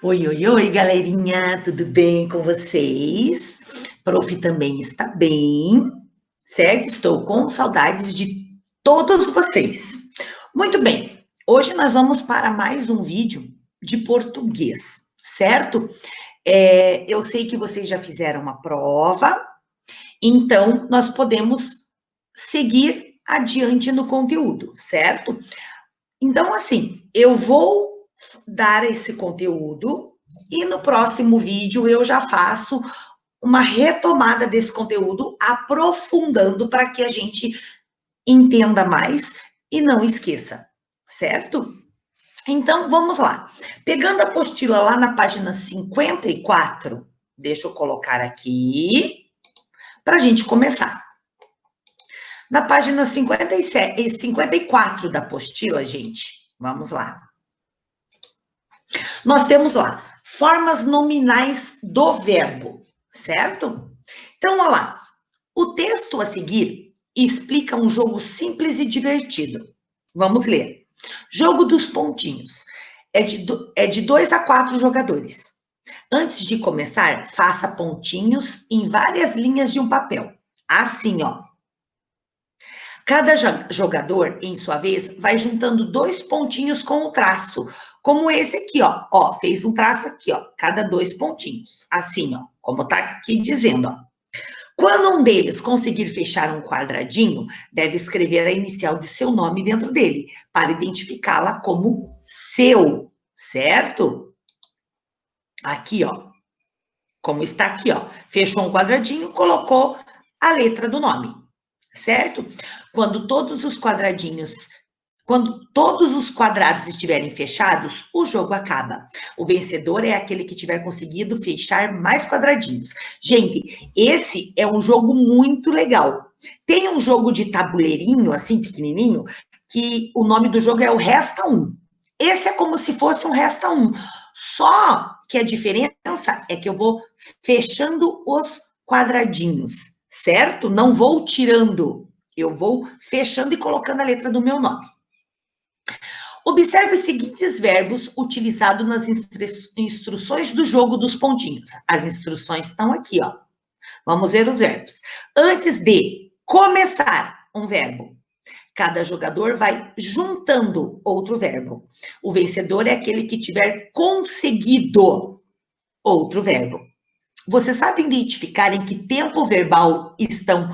Oi, oi, oi, galerinha, tudo bem com vocês? Prof também está bem, certo? Estou com saudades de todos vocês. Muito bem, hoje nós vamos para mais um vídeo de português, certo? Eu sei que vocês já fizeram uma prova, então nós podemos seguir adiante no conteúdo, certo? Então, assim, eu vou dar esse conteúdo e no próximo vídeo eu já faço uma retomada desse conteúdo, aprofundando para que a gente entenda mais e não esqueça, certo? Então, vamos lá. Pegando a apostila lá na página 54, deixa eu colocar aqui para a gente começar. Na página 57 e 54 da apostila, gente, vamos lá. Nós temos lá formas nominais do verbo, certo? Então, olha lá. O texto a seguir explica um jogo simples e divertido. Vamos ler. Jogo dos pontinhos. É de 2 a 4 jogadores. Antes de começar, faça pontinhos em várias linhas de um papel. Assim, ó. Cada jogador, em sua vez, vai juntando 2 pontinhos com o traço, como esse aqui, ó. Ó, fez um traço aqui, ó, cada 2 pontinhos. Assim, ó, como tá aqui dizendo, ó. Quando um deles conseguir fechar um quadradinho, deve escrever a inicial de seu nome dentro dele, para identificá-la como seu, certo? Aqui, ó. Como está aqui, ó. Fechou um quadradinho, colocou a letra do nome, certo? Quando todos os quadrados estiverem fechados, o jogo acaba. O vencedor é aquele que tiver conseguido fechar mais quadradinhos. Gente, esse é um jogo muito legal. Tem um jogo de tabuleirinho, assim, pequenininho, que o nome do jogo é o Resta 1. Esse é como se fosse um Resta 1. Só que a diferença é que eu vou fechando os quadradinhos, certo? Não vou tirando. Eu vou fechando e colocando a letra do meu nome. Observe os seguintes verbos utilizados nas instruções do jogo dos pontinhos. As instruções estão aqui, ó. Vamos ver os verbos. Antes de começar um verbo, cada jogador vai juntando outro verbo. O vencedor é aquele que tiver conseguido outro verbo. Você sabe identificar em que tempo verbal estão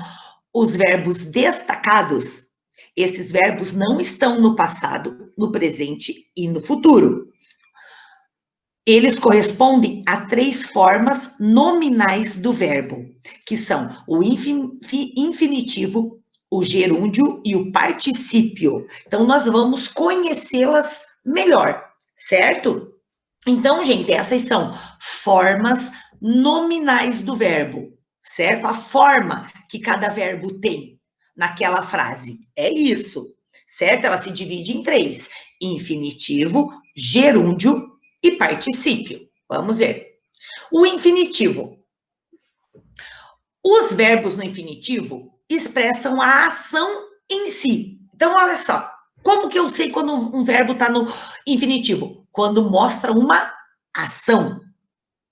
os verbos destacados? Esses verbos não estão no passado, no presente e no futuro. Eles correspondem a 3 formas nominais do verbo, que são o infinitivo, o gerúndio e o particípio. Então, nós vamos conhecê-las melhor, certo? Então, gente, essas são formas nominais do verbo, certo? A forma que cada verbo tem naquela frase. É isso, certo? Ela se divide em 3: infinitivo, gerúndio e particípio. Vamos ver. O infinitivo. Os verbos no infinitivo expressam a ação em si. Então, olha só. Como que eu sei quando um verbo está no infinitivo? Quando mostra uma ação.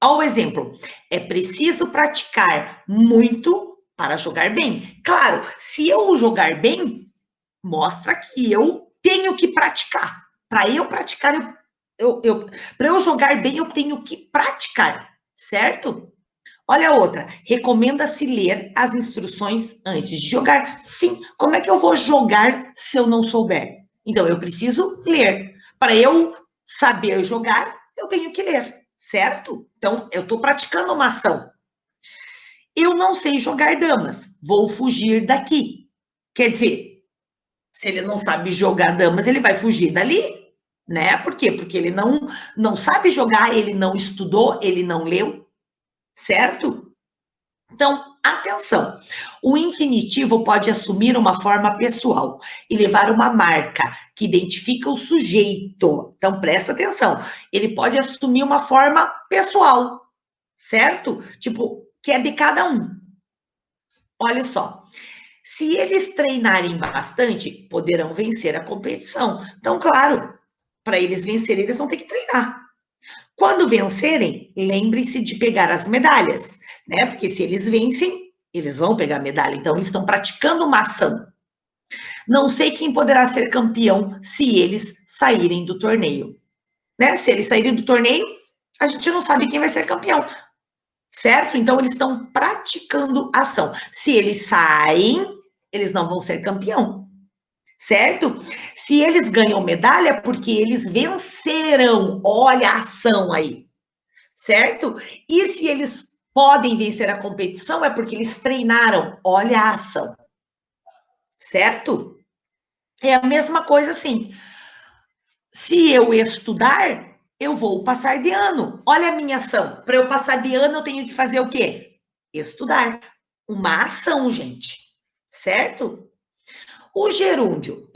Olha o exemplo. É preciso praticar muito para jogar bem. Claro, se eu jogar bem, mostra que eu tenho que praticar. Para eu praticar, para eu jogar bem, eu tenho que praticar, certo? Olha a outra. Recomenda-se ler as instruções antes de jogar. Sim, como é que eu vou jogar se eu não souber? Então, eu preciso ler. Para eu saber jogar, eu tenho que ler, certo? Então, eu estou praticando uma ação. Eu não sei jogar damas, vou fugir daqui. Quer dizer, se ele não sabe jogar damas, ele vai fugir dali, né? Por quê? Porque ele não sabe jogar, ele não estudou, ele não leu, certo? Então, atenção. O infinitivo pode assumir uma forma pessoal e levar uma marca que identifica o sujeito. Então, presta atenção. Ele pode assumir uma forma pessoal, certo? Tipo, que é de cada um. Olha só. Se eles treinarem bastante, poderão vencer a competição. Então, claro, para eles vencerem, eles vão ter que treinar. Quando vencerem, lembre-se de pegar as medalhas, né? Porque se eles vencem, eles vão pegar a medalha. Então, eles estão praticando uma ação. Não sei quem poderá ser campeão se eles saírem do torneio, né? Se eles saírem do torneio, a gente não sabe quem vai ser campeão, certo? Então, eles estão praticando ação. Se eles saem, eles não vão ser campeão, certo? Se eles ganham medalha, é porque eles venceram. Olha a ação aí, certo? E se eles podem vencer a competição, é porque eles treinaram. Olha a ação, certo? É a mesma coisa assim. Se eu estudar, eu vou passar de ano. Olha a minha ação. Para eu passar de ano, eu tenho que fazer o quê? Estudar. Uma ação, gente. Certo? O gerúndio.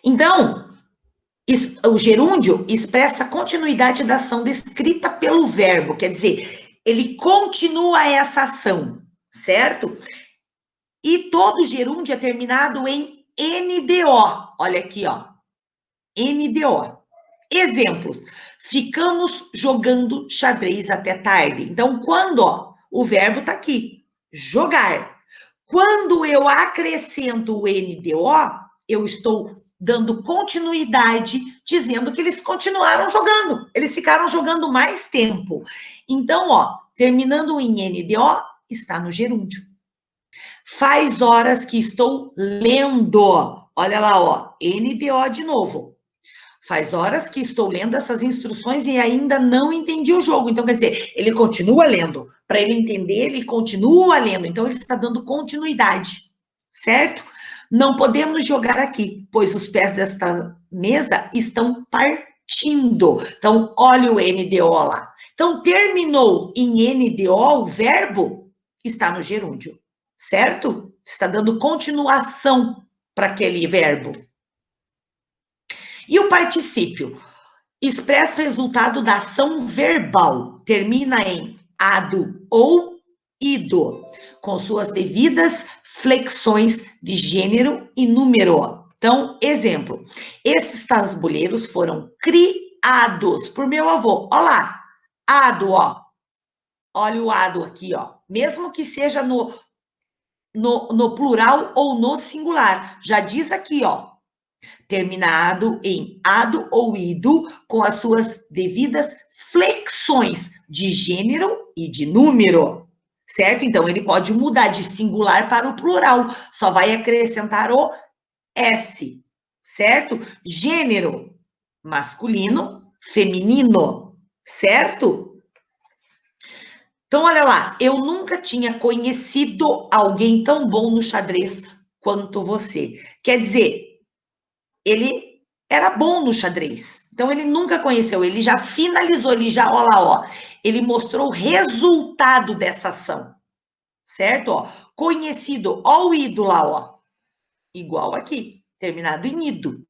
Então, o gerúndio expressa a continuidade da ação descrita pelo verbo. Quer dizer, ele continua essa ação. Certo? E todo gerúndio é terminado em NDO. Olha aqui, ó. NDO. Exemplos. Ficamos jogando xadrez até tarde. Então, quando, ó, o verbo tá aqui, jogar. Quando eu acrescento o NDO, eu estou dando continuidade, dizendo que eles continuaram jogando. Eles ficaram jogando mais tempo. Então, ó, terminando em NDO, está no gerúndio. Faz horas que estou lendo. Olha lá, ó, NDO de novo. Faz horas que estou lendo essas instruções e ainda não entendi o jogo. Então, quer dizer, ele continua lendo. Para ele entender, ele continua lendo. Então, ele está dando continuidade, certo? Não podemos jogar aqui, pois os pés desta mesa estão partindo. Então, olha o NDO lá. Então, terminou em NDO, o verbo está no gerúndio, certo? Está dando continuação para aquele verbo. E o particípio? Expressa o resultado da ação verbal. Termina em ado ou ido, com suas devidas flexões de gênero e número. Então, exemplo. Esses tabuleiros foram criados por meu avô. Olha lá, ado, ó. Olha o ado aqui, ó. Mesmo que seja no plural ou no singular. Já diz aqui, ó. Terminado em ado ou ido, com as suas devidas flexões de gênero e de número, certo? Então, ele pode mudar de singular para o plural, só vai acrescentar o S, certo? Gênero, masculino, feminino, certo? Então, olha lá, eu nunca tinha conhecido alguém tão bom no xadrez quanto você. Quer dizer, ele era bom no xadrez. Então, ele nunca conheceu, ele já finalizou, ele já, olha lá, ó, ele mostrou o resultado dessa ação, certo? Ó, conhecido, ó o ido lá, ó, igual aqui, terminado em ido.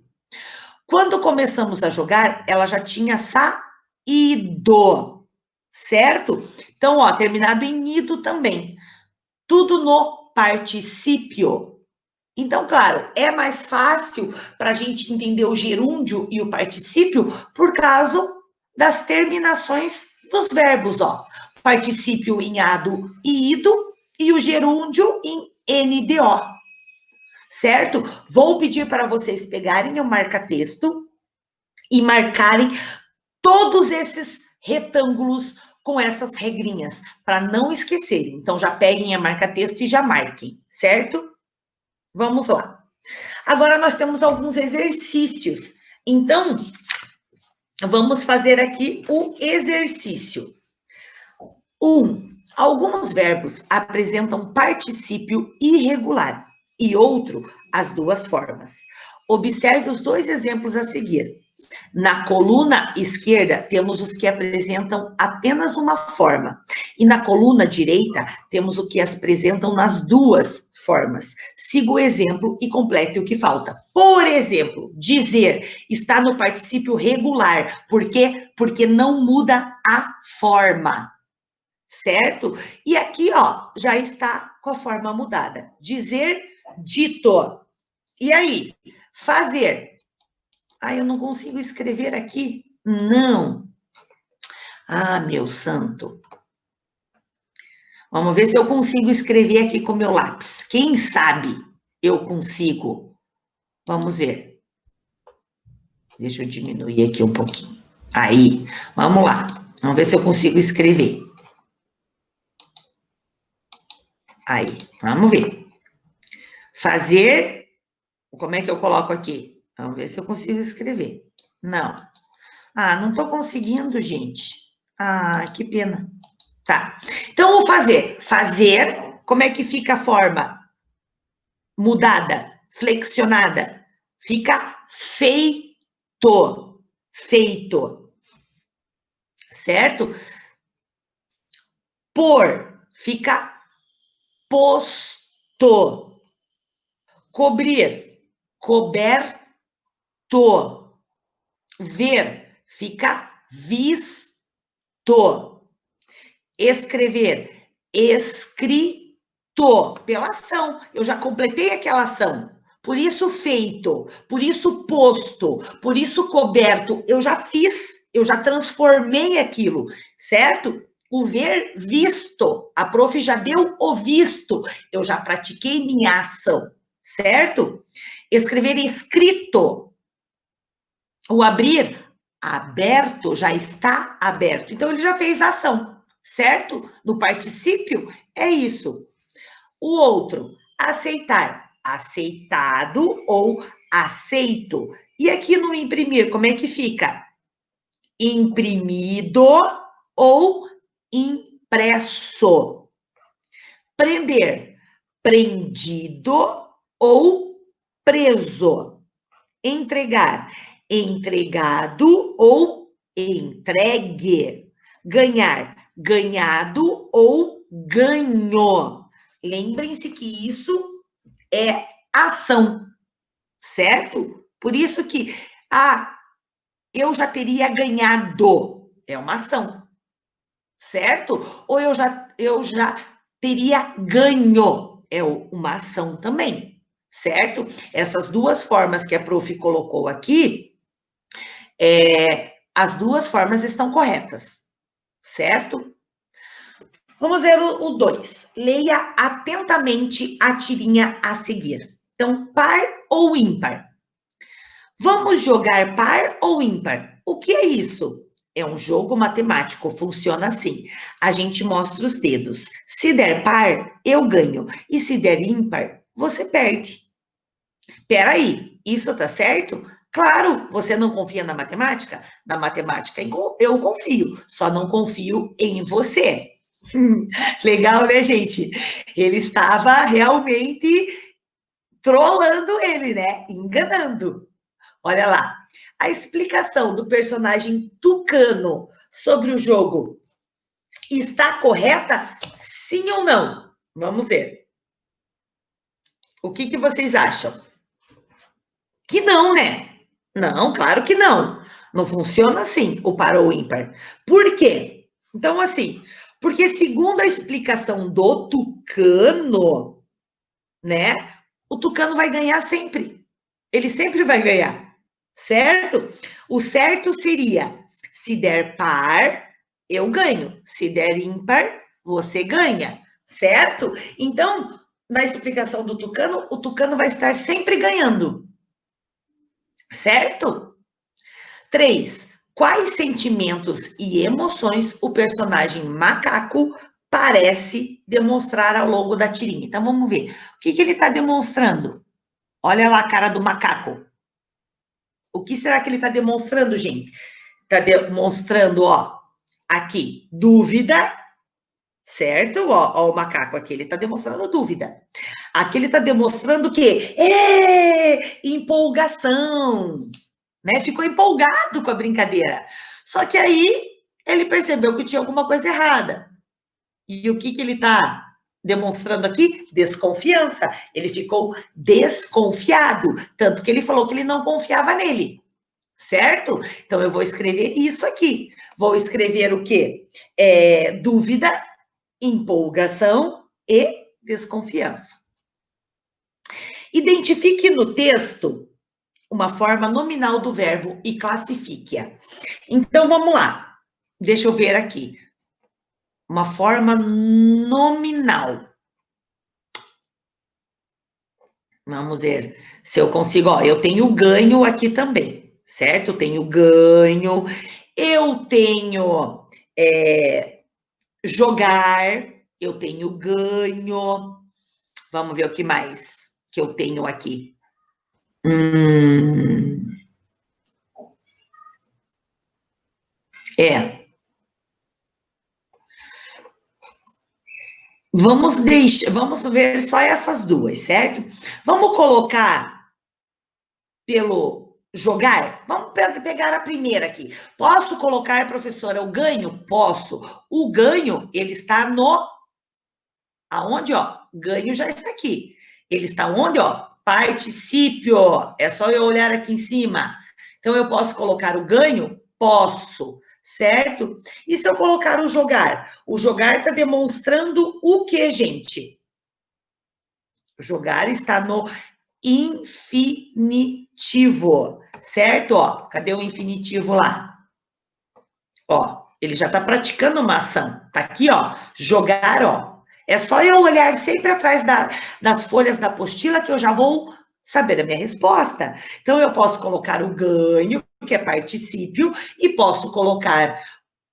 Quando começamos a jogar, ela já tinha saído, certo? Então, ó, terminado em ido também. Tudo no particípio. Então, claro, é mais fácil para a gente entender o gerúndio e o particípio por causa das terminações dos verbos, ó. Particípio em ado e ido e o gerúndio em NDO, certo? Vou pedir para vocês pegarem o marca-texto e marcarem todos esses retângulos com essas regrinhas, para não esquecerem. Então, já peguem a marca-texto e já marquem, certo? Vamos lá. Agora, nós temos alguns exercícios. Então, vamos fazer aqui o exercício. 1. Alguns verbos apresentam particípio irregular e outro, as duas formas. Observe os dois exemplos a seguir. Na coluna esquerda, temos os que apresentam apenas uma forma. E na coluna direita, temos o que apresentam nas duas formas. Siga o exemplo e complete o que falta. Por exemplo, dizer está no particípio regular. Por quê? Porque não muda a forma. Certo? E aqui, ó, já está com a forma mudada. Dizer, dito. E aí? Fazer. Ah, eu não consigo escrever aqui? Não. Ah, meu santo. Vamos ver se eu consigo escrever aqui com meu lápis. Quem sabe eu consigo? Vamos ver. Deixa eu diminuir aqui um pouquinho. Aí, vamos lá. Vamos ver se eu consigo escrever. Aí, vamos ver. Fazer. Como é que eu coloco aqui? Vamos ver se eu consigo escrever. Não. Ah, não estou conseguindo, gente. Ah, que pena. Tá. Então, o fazer. Fazer, como é que fica a forma? Mudada, flexionada. Fica feito. Feito. Certo? Por, fica posto. Cobrir, coberto. Ver, fica visto. Escrever, escrito. Pela ação. Eu já completei aquela ação. Por isso feito, por isso posto, por isso coberto. Eu já fiz, eu já transformei aquilo, certo? O ver visto, a prof já deu o visto, eu já pratiquei minha ação, certo? Escrever escrito, o abrir, aberto, já está aberto. Então, ele já fez a ação, certo? No particípio, é isso. O outro, aceitar, aceitado ou aceito. E aqui no imprimir, como é que fica? Imprimido ou impresso. Prender, prendido ou preso. Entregar, entregado ou entregue. Ganhar, ganhado ou ganho. Lembrem-se que isso é ação, certo? Por isso que, eu já teria ganhado, é uma ação, certo? Ou eu já teria ganho, é uma ação também, certo? Essas duas formas que a prof colocou aqui, as duas formas estão corretas, certo? Vamos ver o 2. Leia atentamente a tirinha a seguir. Então, par ou ímpar? Vamos jogar par ou ímpar? O que é isso? É um jogo matemático, funciona assim. A gente mostra os dedos. Se der par, eu ganho. E se der ímpar, você perde. Peraí, isso tá certo? Claro, você não confia na matemática? Na matemática eu confio, só não confio em você. Legal, né, gente? Ele estava realmente trolando ele, né? Enganando. Olha lá. A explicação do personagem Tucano sobre o jogo está correta? Sim ou não? Vamos ver. O que vocês acham? Que não, né? Não, claro que não. Não funciona assim, o par ou ímpar. Por quê? Então, assim, porque segundo a explicação do Tucano, né? O Tucano vai ganhar sempre. Ele sempre vai ganhar, certo? O certo seria, se der par, eu ganho. Se der ímpar, você ganha, certo? Então, na explicação do Tucano, o Tucano vai estar sempre ganhando, certo? 3. Quais sentimentos e emoções o personagem macaco parece demonstrar ao longo da tirinha? Então, vamos ver. O que ele está demonstrando? Olha lá a cara do macaco. O que será que ele está demonstrando, gente? Está demonstrando, ó, aqui, dúvida, certo? Ó, o macaco aqui, ele está demonstrando dúvida. Aqui ele está demonstrando o quê? Empolgação, né? Ficou empolgado com a brincadeira. Só que aí ele percebeu que tinha alguma coisa errada. E o que ele está demonstrando aqui? Desconfiança. Ele ficou desconfiado, tanto que ele falou que ele não confiava nele, certo? Então, eu vou escrever isso aqui. Vou escrever o quê? Dúvida, empolgação e desconfiança. Identifique no texto uma forma nominal do verbo e classifique-a. Então, vamos lá. Deixa eu ver aqui. Uma forma nominal. Vamos ver se eu consigo. Ó, eu tenho ganho aqui também, certo? Eu tenho ganho. Eu tenho jogar. Eu tenho ganho. Vamos ver o que mais que eu tenho aqui. É. Vamos ver só essas duas, certo? Vamos colocar pelo jogar? Vamos pegar a primeira aqui. Posso colocar, professora, o ganho? Posso. O ganho, ele está no... Aonde, ó? Ganho já está aqui. Ele está onde, ó? Particípio. É só eu olhar aqui em cima. Então, eu posso colocar o ganho? Posso, certo? E se eu colocar o jogar? O jogar está demonstrando o que, gente? O jogar está no infinitivo, certo? Ó, cadê o infinitivo lá? Ó, ele já está praticando uma ação. Tá aqui, ó, jogar, ó. É só eu olhar sempre atrás das folhas da apostila que eu já vou saber a minha resposta. Então, eu posso colocar o ganho, que é particípio, e posso colocar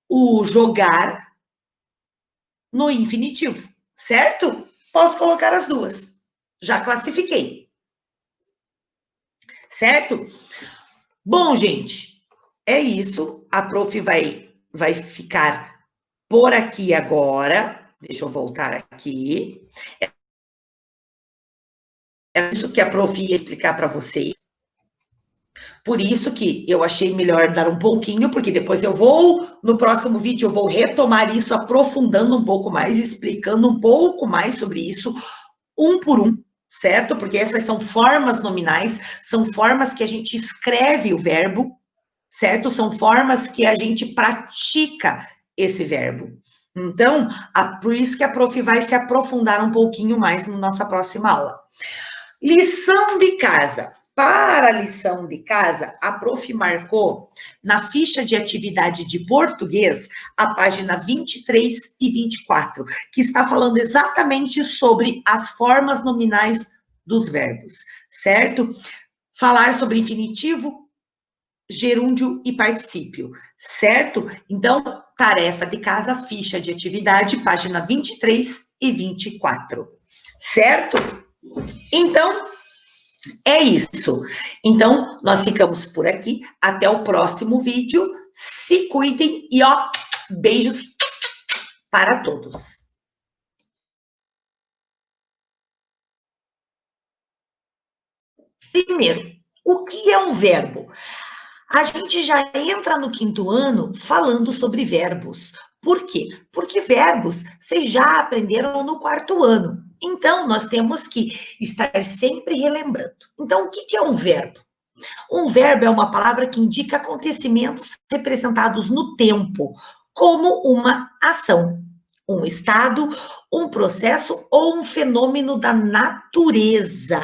o jogar no infinitivo, certo? Posso colocar as duas. Já classifiquei. Certo? Bom, gente, é isso. A prof vai ficar por aqui agora. Deixa eu voltar aqui. É isso que a prof ia explicar para vocês. Por isso que eu achei melhor dar um pouquinho, porque depois eu vou, no próximo vídeo, eu vou retomar isso, aprofundando um pouco mais, explicando um pouco mais sobre isso, um por um, certo? Porque essas são formas nominais, são formas que a gente escreve o verbo, certo? São formas que a gente pratica esse verbo. Então, por isso que a prof vai se aprofundar um pouquinho mais na nossa próxima aula. Lição de casa. Para a lição de casa, a prof marcou na ficha de atividade de português a página 23 e 24, que está falando exatamente sobre as formas nominais dos verbos, certo? Falar sobre infinitivo, gerúndio e particípio, certo? Então, tarefa de casa, ficha de atividade, página 23 e 24, certo? Então, é isso. Então, nós ficamos por aqui. Até o próximo vídeo. Se cuidem e, ó, beijos para todos. Primeiro, o que é um verbo? A gente já entra no quinto ano falando sobre verbos. Por quê? Porque verbos vocês já aprenderam no quarto ano. Então, nós temos que estar sempre relembrando. Então, o que é um verbo? Um verbo é uma palavra que indica acontecimentos representados no tempo, como uma ação, um estado, um processo ou um fenômeno da natureza.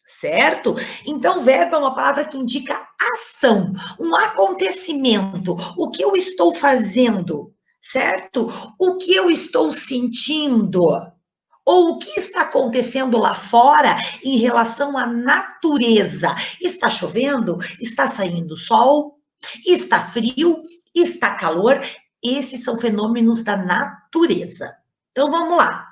Certo? Então, verbo é uma palavra que indica ação, um acontecimento, o que eu estou fazendo, certo? O que eu estou sentindo, ou o que está acontecendo lá fora em relação à natureza. Está chovendo? Está saindo sol? Está frio? Está calor? Esses são fenômenos da natureza. Então, vamos lá.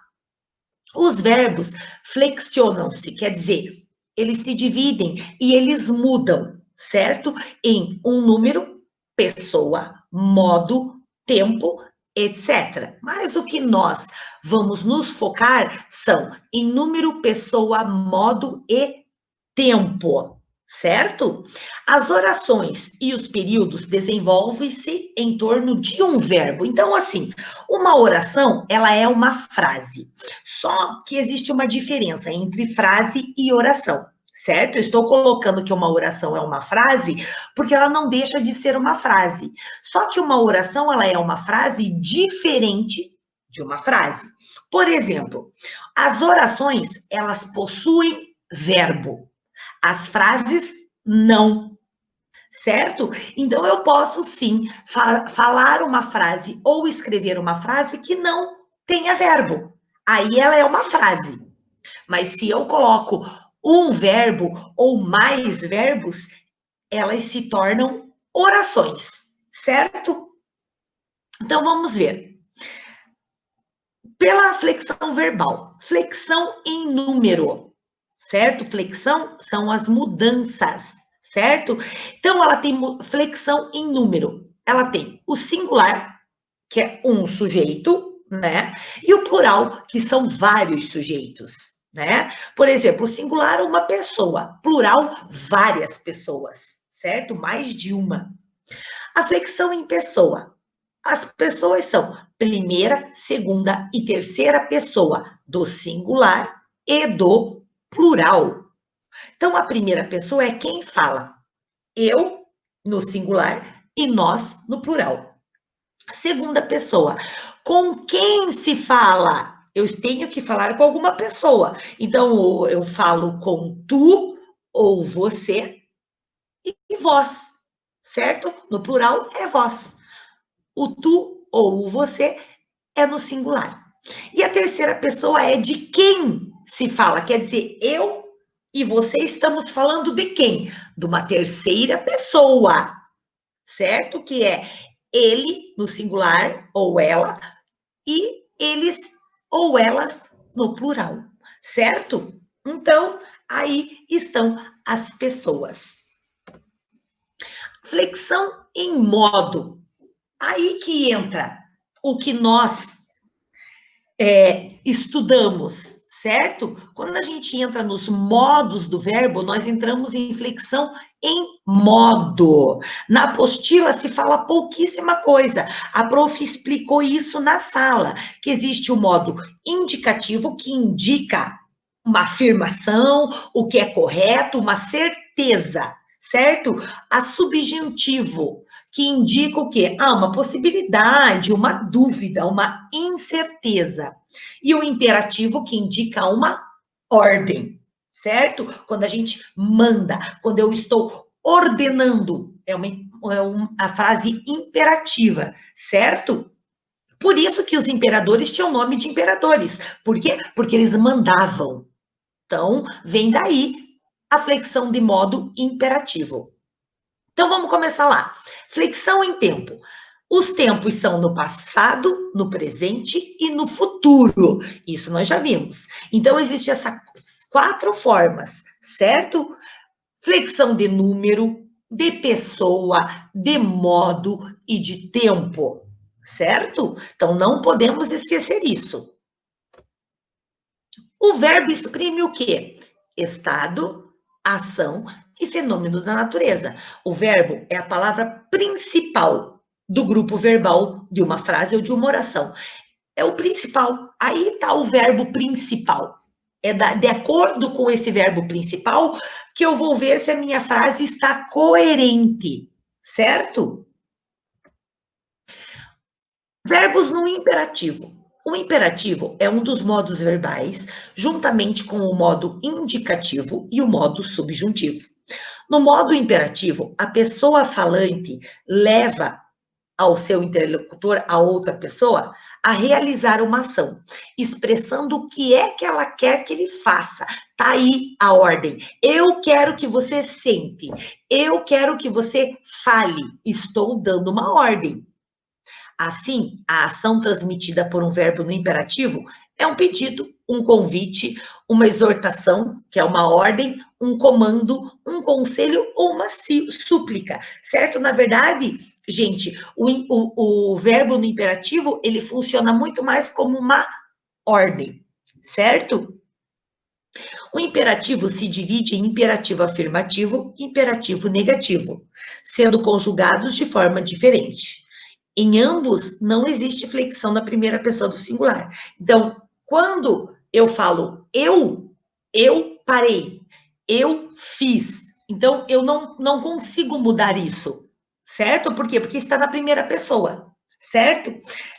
Os verbos flexionam-se, quer dizer, eles se dividem e eles mudam, certo? Em um número, pessoa, modo, tempo, etc. Mas o que nós vamos nos focar são em número, pessoa, modo e tempo, certo? As orações e os períodos desenvolvem-se em torno de um verbo. Então, assim, uma oração, ela é uma frase. Só que existe uma diferença entre frase e oração, certo? Eu estou colocando que uma oração é uma frase porque ela não deixa de ser uma frase. Só que uma oração, ela é uma frase diferente de uma frase. Por exemplo, as orações, elas possuem verbo. As frases, não. certo? Então, eu posso, sim, falar uma frase ou escrever uma frase que não tenha verbo. Aí ela é uma frase. Mas se eu coloco um verbo ou mais verbos, elas se tornam orações, certo? Então, vamos ver. Pela flexão verbal, flexão em número, certo? Flexão são as mudanças, certo? Então, ela tem flexão em número. Ela tem o singular, que é um sujeito, né? E o plural, que são vários sujeitos, né? Por exemplo, o singular, uma pessoa, plural, várias pessoas, certo? Mais de uma. A flexão em pessoa. As pessoas são primeira, segunda e terceira pessoa do singular e do plural. Então, a primeira pessoa é quem fala. Eu, no singular, e nós, no plural. Segunda pessoa, com quem se fala? Eu tenho que falar com alguma pessoa. Então, eu falo com tu ou você e vós, certo? No plural é vós. O tu ou o você é no singular. E a terceira pessoa é de quem se fala. Quer dizer, eu e você estamos falando de quem? De uma terceira pessoa, certo? Que é ele no singular ou ela e eles ou elas no plural, certo? Então, aí estão as pessoas. Flexão em modo. Aí que entra o que nós estudamos, certo? Quando a gente entra nos modos do verbo, nós entramos em flexão em modo. Na apostila se fala pouquíssima coisa. A prof explicou isso na sala, que existe o modo indicativo, que indica uma afirmação, o que é correto, uma certeza, certo? A subjuntivo, que indica o quê? Uma possibilidade, uma dúvida, uma incerteza. E o imperativo, que indica uma ordem, certo? Quando a gente manda, quando eu estou ordenando, a frase imperativa, certo? Por isso que os imperadores tinham nome de imperadores. Por quê? Porque eles mandavam. Então, vem daí a flexão de modo imperativo. Então, vamos começar lá. Flexão em tempo. Os tempos são no passado, no presente e no futuro. Isso nós já vimos. Então, existem essas 4 formas, certo? Flexão de número, de pessoa, de modo e de tempo, certo? Então, não podemos esquecer isso. O verbo exprime o quê? Estado, ação e fenômeno da natureza. O verbo é a palavra principal do grupo verbal de uma frase ou de uma oração. É o principal. Aí está o verbo principal. É de acordo com esse verbo principal que eu vou ver se a minha frase está coerente, certo? Verbos no imperativo. O imperativo é um dos modos verbais, juntamente com o modo indicativo e o modo subjuntivo. No modo imperativo, a pessoa falante leva ao seu interlocutor, a outra pessoa, a realizar uma ação, expressando o que é que ela quer que ele faça. Tá aí a ordem. Eu quero que você sente. Eu quero que você fale. Estou dando uma ordem. Assim, a ação transmitida por um verbo no imperativo é um pedido, um convite, uma exortação, que é uma ordem, um comando, um conselho ou uma súplica, certo? Na verdade, gente, o verbo no imperativo, ele funciona muito mais como uma ordem, certo? O imperativo se divide em imperativo afirmativo e imperativo negativo, sendo conjugados de forma diferente. Em ambos, não existe flexão na primeira pessoa do singular. Então, quando eu falo eu parei, eu fiz. Então, eu não consigo mudar isso, certo? Por quê? Porque está na primeira pessoa, certo?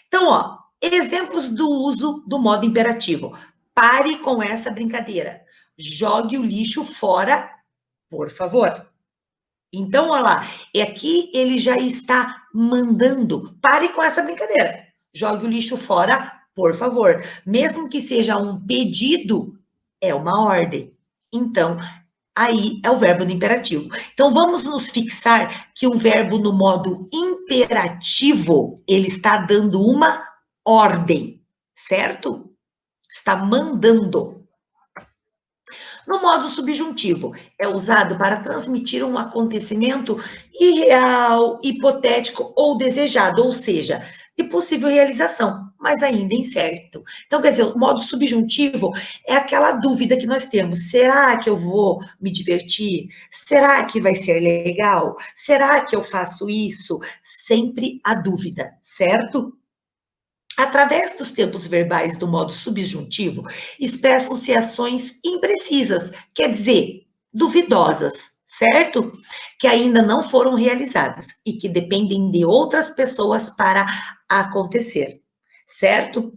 Então, ó, exemplos do uso do modo imperativo. Pare com essa brincadeira. Jogue o lixo fora, por favor. Então, olha lá, e aqui ele já está mandando. Pare com essa brincadeira. Jogue o lixo fora, por favor. Mesmo que seja um pedido, é uma ordem. Então, aí é o verbo no imperativo. Então, vamos nos fixar que o verbo no modo imperativo, ele está dando uma ordem, certo? Está mandando. No modo subjuntivo, é usado para transmitir um acontecimento irreal, hipotético ou desejado, ou seja, de possível realização, mas ainda incerto. Então, quer dizer, o modo subjuntivo é aquela dúvida que nós temos: será que eu vou me divertir? Será que vai ser legal? Será que eu faço isso? Sempre a dúvida, certo? Através dos tempos verbais do modo subjuntivo, expressam-se ações imprecisas, quer dizer, duvidosas, certo? Que ainda não foram realizadas e que dependem de outras pessoas para acontecer, certo?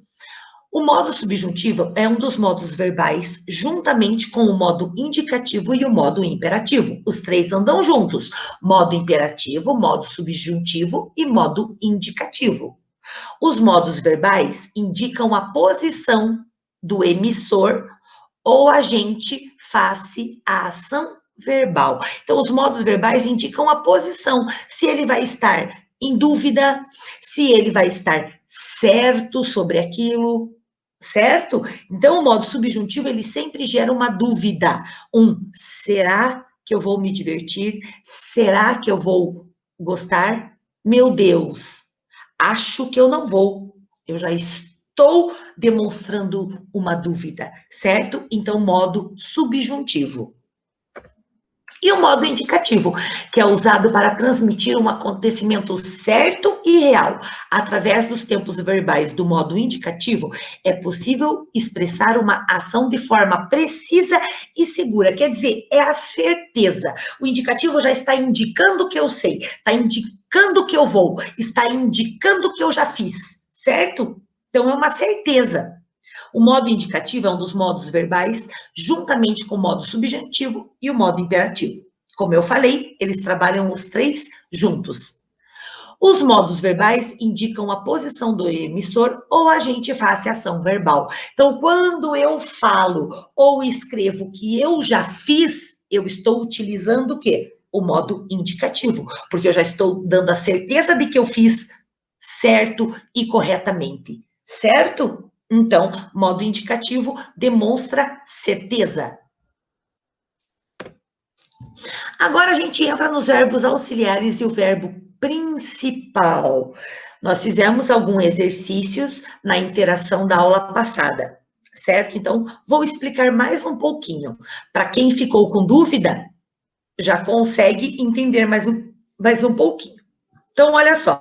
O modo subjuntivo é um dos modos verbais, juntamente com o modo indicativo e o modo imperativo. Os três andam juntos: modo imperativo, modo subjuntivo e modo indicativo. Os modos verbais indicam a posição do emissor ou agente face à ação verbal. Então, os modos verbais indicam a posição, se ele vai estar em dúvida, se ele vai estar certo sobre aquilo, certo? Então, o modo subjuntivo, ele sempre gera uma dúvida. Será que eu vou me divertir? Será que eu vou gostar? Meu Deus, acho que eu não vou. Eu já estou demonstrando uma dúvida, certo? Então, modo subjuntivo. E o modo indicativo, que é usado para transmitir um acontecimento certo e real. Através dos tempos verbais do modo indicativo, é possível expressar uma ação de forma precisa e segura. Quer dizer, é a certeza. O indicativo já está indicando que eu sei, está indicando que eu vou, está indicando que eu já fiz, certo? Então, é uma certeza. O modo indicativo é um dos modos verbais, juntamente com o modo subjuntivo e o modo imperativo. Como eu falei, eles trabalham os três juntos. Os modos verbais indicam a posição do emissor ou agente face à ação verbal. Então, quando eu falo ou escrevo que eu já fiz, eu estou utilizando o quê? O modo indicativo, porque eu já estou dando a certeza de que eu fiz certo e corretamente, certo? Então, modo indicativo demonstra certeza. Agora a gente entra nos verbos auxiliares e o verbo principal. Nós fizemos alguns exercícios na interação da aula passada, certo? Então, vou explicar mais um pouquinho. Para quem ficou com dúvida, já consegue entender mais um pouquinho. Então, olha só,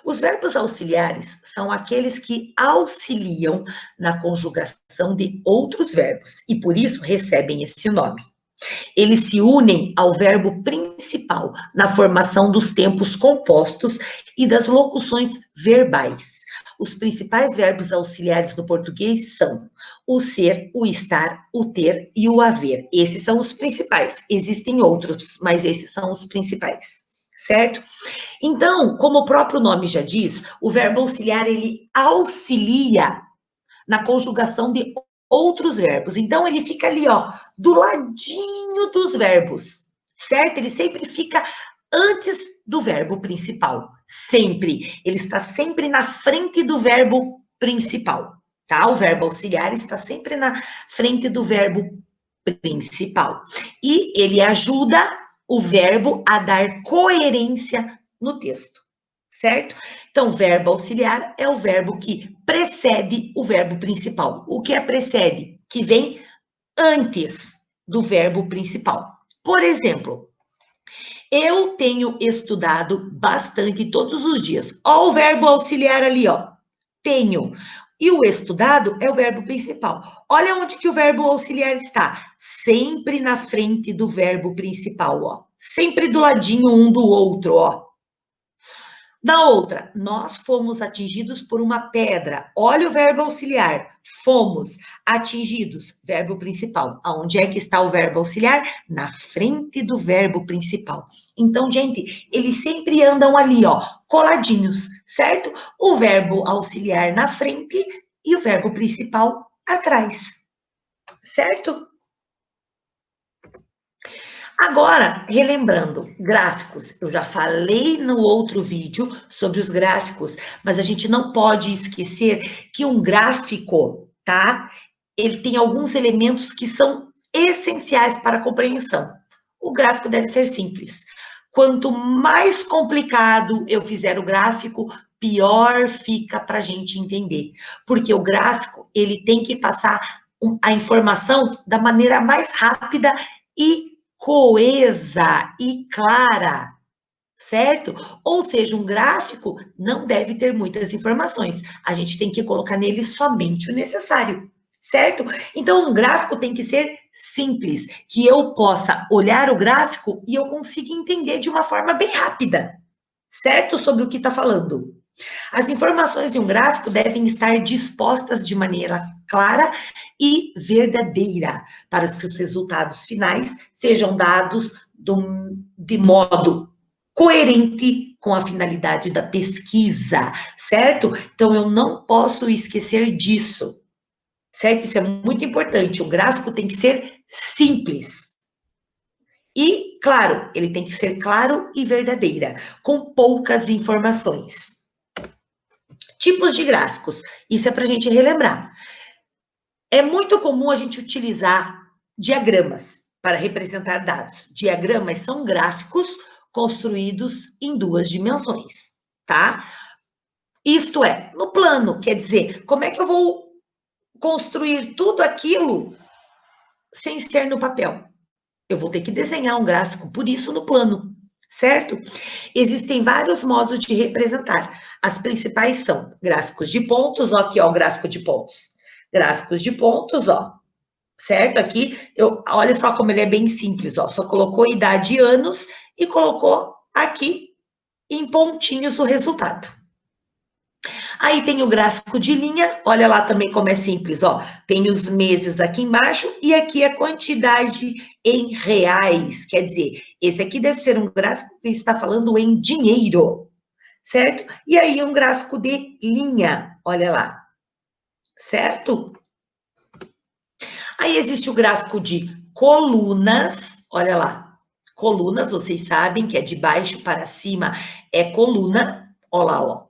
os verbos auxiliares são aqueles que auxiliam na conjugação de outros verbos e por isso recebem esse nome. Eles se unem ao verbo principal na formação dos tempos compostos e das locuções verbais. Os principais verbos auxiliares no português são o ser, o estar, o ter e o haver. Esses são os principais. Existem outros, mas esses são os principais, certo? Então, como o próprio nome já diz, o verbo auxiliar ele auxilia na conjugação de outros verbos. Então, ele fica ali, ó, do ladinho dos verbos, certo? Ele sempre fica antes do verbo principal. Sempre. Ele está sempre na frente do verbo principal, tá? O verbo auxiliar está sempre na frente do verbo principal. E ele ajuda o verbo a dar coerência no texto, certo? Então, verbo auxiliar é o verbo que precede o verbo principal. O que é precede? Que vem antes do verbo principal. Por exemplo, eu tenho estudado bastante todos os dias. Ó o verbo auxiliar ali, ó. Tenho. E o estudado é o verbo principal. Olha onde que o verbo auxiliar está. Sempre na frente do verbo principal, ó. Sempre do ladinho um do outro, ó. Na outra, nós fomos atingidos por uma pedra. Olha o verbo auxiliar. Fomos atingidos, verbo principal. Aonde é que está o verbo auxiliar? Na frente do verbo principal. Então, gente, eles sempre andam ali, ó, coladinhos, certo? O verbo auxiliar na frente e o verbo principal atrás, certo? Agora, relembrando, gráficos. Eu já falei no outro vídeo sobre os gráficos, mas a gente não pode esquecer que um gráfico, tá? Ele tem alguns elementos que são essenciais para a compreensão. O gráfico deve ser simples. Quanto mais complicado eu fizer o gráfico, pior fica para a gente entender. Porque o gráfico, ele tem que passar a informação da maneira mais rápida e coesa e clara, certo? Ou seja, um gráfico não deve ter muitas informações. A gente tem que colocar nele somente o necessário, certo? Então, um gráfico tem que ser simples, que eu possa olhar o gráfico e eu consiga entender de uma forma bem rápida, certo? Sobre o que está falando. As informações de um gráfico devem estar dispostas de maneira clara e verdadeira, para que os resultados finais sejam dados de modo coerente com a finalidade da pesquisa, certo? Então, eu não posso esquecer disso, certo? Isso é muito importante. O gráfico tem que ser simples. E, claro, ele tem que ser claro e verdadeira, com poucas informações. Tipos de gráficos, isso é para a gente relembrar. É muito comum a gente utilizar diagramas para representar dados. Diagramas são gráficos construídos em duas dimensões, tá? Isto é, no plano, quer dizer, como é que eu vou construir tudo aquilo sem ser no papel? Eu vou ter que desenhar um gráfico, por isso no plano, certo? Existem vários modos de representar. As principais são gráficos de pontos, ó, aqui, ó, o gráfico de pontos. Gráficos de pontos, ó, certo? Aqui, olha só como ele é bem simples, ó, só colocou idade e anos e colocou aqui em pontinhos o resultado. Aí tem o gráfico de linha, olha lá também como é simples, ó. Tem os meses aqui embaixo e aqui a quantidade em reais. Quer dizer, esse aqui deve ser um gráfico que está falando em dinheiro, certo? E aí um gráfico de linha, olha lá, certo? Aí existe o gráfico de colunas, olha lá. Colunas, vocês sabem que é de baixo para cima, é coluna, olha lá, ó.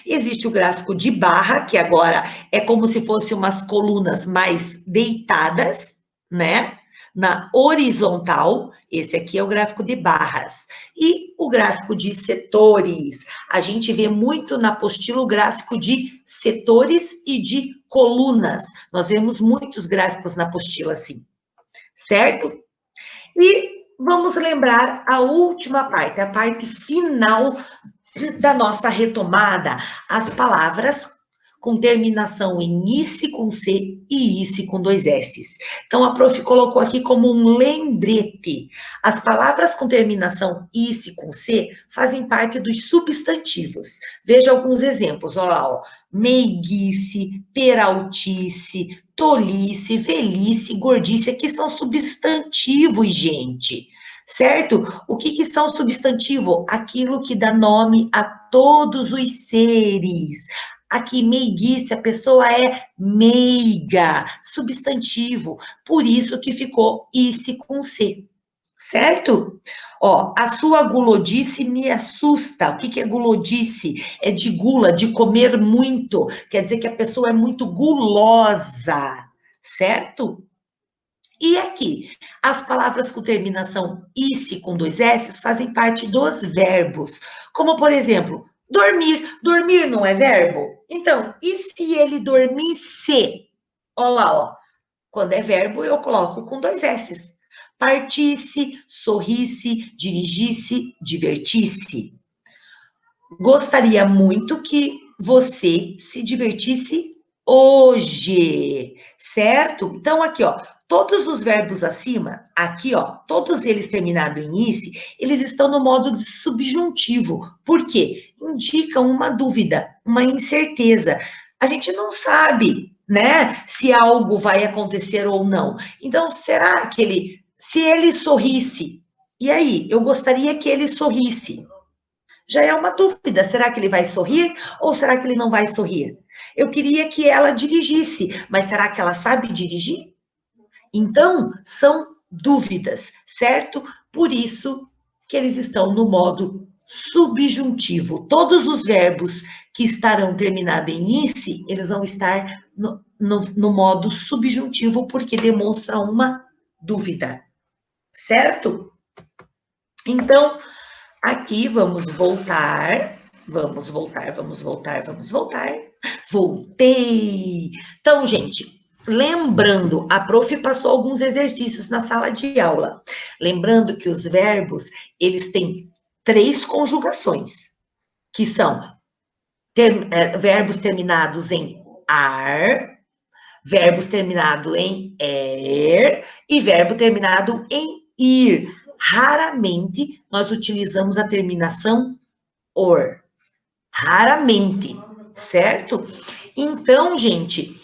Existe o gráfico de barra, que agora é como se fossem umas colunas mais deitadas, né? Na horizontal, esse aqui é o gráfico de barras. E o gráfico de setores. A gente vê muito na apostila o gráfico de setores e de colunas. Nós vemos muitos gráficos na apostila assim, certo? E vamos lembrar a última parte, a parte final da nossa retomada, as palavras com terminação em ice com C e ice com dois S's. Então, a prof colocou aqui como um lembrete. As palavras com terminação ice com C fazem parte dos substantivos. Veja alguns exemplos, olha lá, ó. Meiguice, peraltice, tolice, velhice, gordice, aqui são substantivos, gente. Certo? O que são substantivo? Aquilo que dá nome a todos os seres. Aqui, meiguice, a pessoa é meiga, substantivo. Por isso que ficou ice com C. Certo? Ó, a sua gulodice me assusta. O que é gulodice? É de gula, de comer muito. Quer dizer que a pessoa é muito gulosa. Certo? E aqui, as palavras com terminação ice com dois S fazem parte dos verbos. Como, por exemplo, dormir. Dormir não é verbo? Então, e se ele dormisse? Olha lá, ó. Quando é verbo, eu coloco com dois S. Partisse, sorrisse, dirigisse, divertisse. Gostaria muito que você se divertisse hoje, certo? Então, aqui, ó, todos os verbos acima, aqui, ó, todos eles terminados em "ice", eles estão no modo de subjuntivo. Por quê? Indicam uma dúvida, uma incerteza. A gente não sabe, né, se algo vai acontecer ou não. Então, será que se ele sorrisse, e aí, eu gostaria que ele sorrisse. Já é uma dúvida, será que ele vai sorrir ou será que ele não vai sorrir? Eu queria que ela dirigisse, mas será que ela sabe dirigir? Então, são dúvidas, certo? Por isso que eles estão no modo subjuntivo. Todos os verbos que estarão terminados em "ice", eles vão estar no modo subjuntivo, porque demonstram uma dúvida, certo? Então, aqui vamos voltar. Vamos voltar, vamos voltar, vamos voltar. Voltei! Então, gente, lembrando, a prof passou alguns exercícios na sala de aula. Lembrando que os verbos, eles têm 3 conjugações, que são verbos terminados em "ar", verbos terminados em "er" e verbo terminado em "ir". Raramente nós utilizamos a terminação "or". Raramente, certo? Então, gente,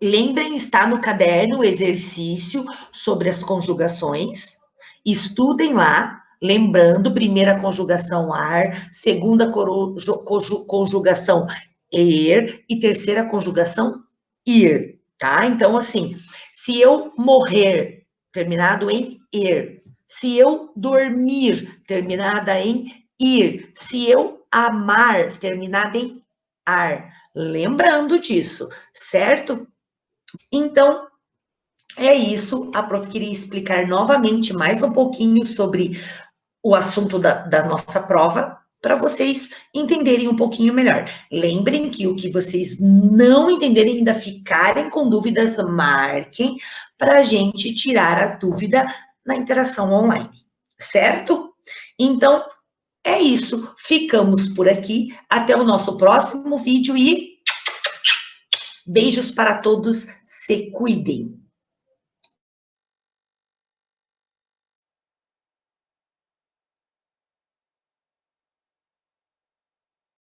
lembrem, está no caderno o exercício sobre as conjugações. Estudem lá, lembrando, primeira conjugação "ar", segunda conjugação "er" e terceira conjugação "ir", tá? Então, assim, se eu morrer, terminado em "er", se eu dormir, terminada em "ir", se eu amar, terminada em "ar". Lembrando disso, certo? Então, é isso. A prof queria explicar novamente mais um pouquinho sobre o assunto da nossa prova, para vocês entenderem um pouquinho melhor. Lembrem que o que vocês não entenderem, ainda ficarem com dúvidas, marquem para a gente tirar a dúvida na interação online, certo? Então, é isso. Ficamos por aqui. Até o nosso próximo vídeo e beijos para todos. Se cuidem.